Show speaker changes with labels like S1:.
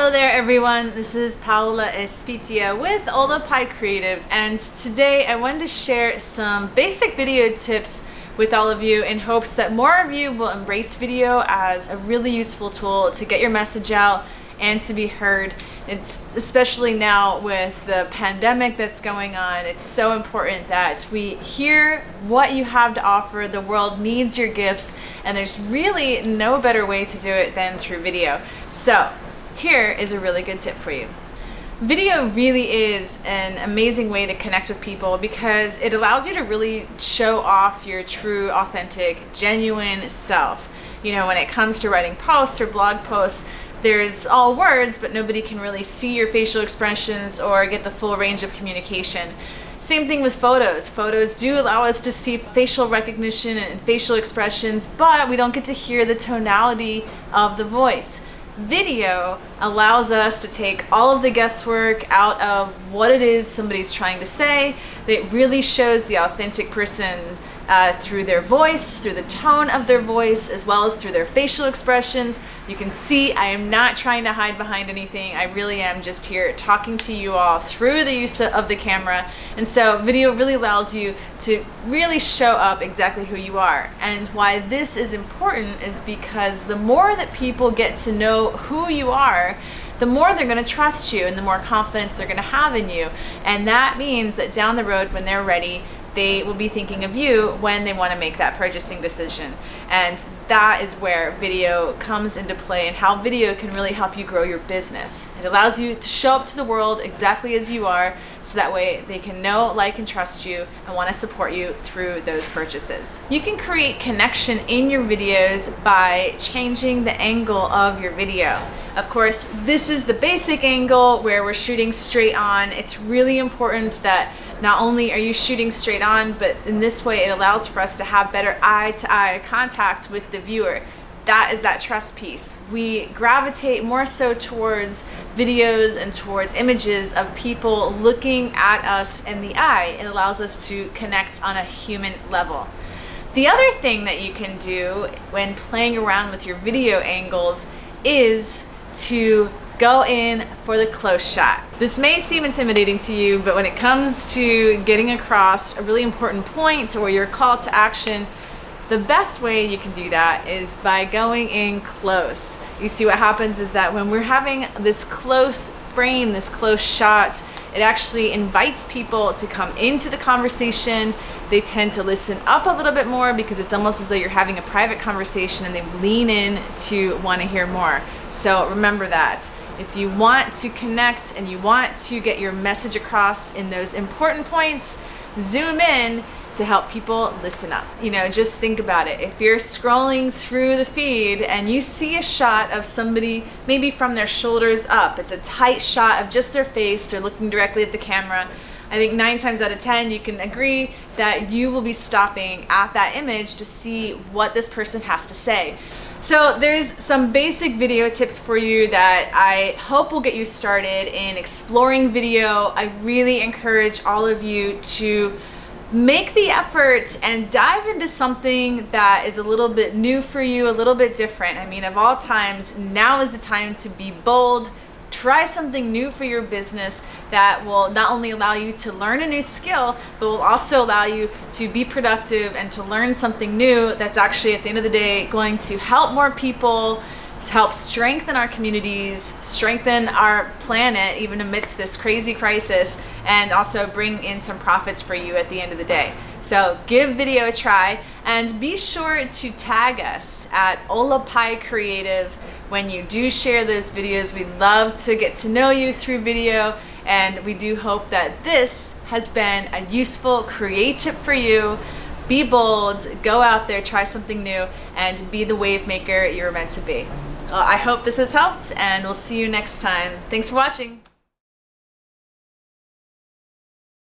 S1: Hello there everyone, this is Paula Espitia with Ola'pi Creative, and today I wanted to share some basic video tips with all of you in hopes that more of you will embrace video as a really useful tool to get your message out and to be heard. It's especially now with the pandemic that's going on, it's so important that we hear what you have to offer. The world needs your gifts, and there's really no better way to do it than through video. So here is a really good tip for you. Video really is an amazing way to connect with people because it allows you to really show off your true, authentic, genuine self. You know, when it comes to writing posts or blog posts, there's all words, but nobody can really see your facial expressions or get the full range of communication. Same thing with photos. Photos do allow us to see facial recognition and facial expressions, but we don't get to hear the tonality of the voice. Video allows us to take all of the guesswork out of what it is somebody's trying to say. It really shows the authentic person through their voice, through the tone of their voice, as well as through their facial expressions. You can see I am not trying to hide behind anything. I really am just here talking to you all through the use of the camera. And so video really allows you to really show up exactly who you are. And why this is important is because the more that people get to know who you are, the more they're going to trust you and the more confidence they're going to have in you. And that means that down the road, when they're ready, they will be thinking of you when they want to make that purchasing decision. And that is where video comes into play and how video can really help you grow your business. It allows you to show up to the world exactly as you are, so that way they can know, like, and trust you and want to support you through those purchases. You can create connection in your videos by changing the angle of your video. Of course, this is the basic angle where we're shooting straight on. It's really important that not only are you shooting straight on, but in this way it allows for us to have better eye-to-eye contact with the viewer. That is that trust piece. We gravitate more so towards videos and towards images of people looking at us in the eye. It allows us to connect on a human level. The other thing that you can do when playing around with your video angles is to go in for the close shot. This may seem intimidating to you, but when it comes to getting across a really important point or your call to action, the best way you can do that is by going in close. You see, what happens is that when we're having this close frame, this close shot, it actually invites people to come into the conversation. They tend to listen up a little bit more because it's almost as though you're having a private conversation and they lean in to want to hear more. So remember that. If you want to connect and you want to get your message across in those important points, zoom in to help people listen up. You know, just think about it. If you're scrolling through the feed and you see a shot of somebody maybe from their shoulders up, it's a tight shot of just their face, they're looking directly at the camera, I think 9 times out of 10 you can agree that you will be stopping at that image to see what this person has to say. So there's some basic video tips for you that I hope will get you started in exploring video. I really encourage all of you to make the effort and dive into something that is a little bit new for you, a little bit different. I mean, of all times, now is the time to be bold. Try something new for your business that will not only allow you to learn a new skill, but will also allow you to be productive and to learn something new that's actually, at the end of the day, going to help more people, help strengthen our communities, strengthen our planet even amidst this crazy crisis, and also bring in some profits for you at the end of the day. So give video a try, and be sure to tag us at Ola'pi Creative when you do share those videos. We love to get to know you through video, and we do hope that this has been a useful creative tip for you. Be bold, go out there, try something new, and be the wave maker you're meant to be. I hope this has helped, and we'll see you next time. Thanks for watching.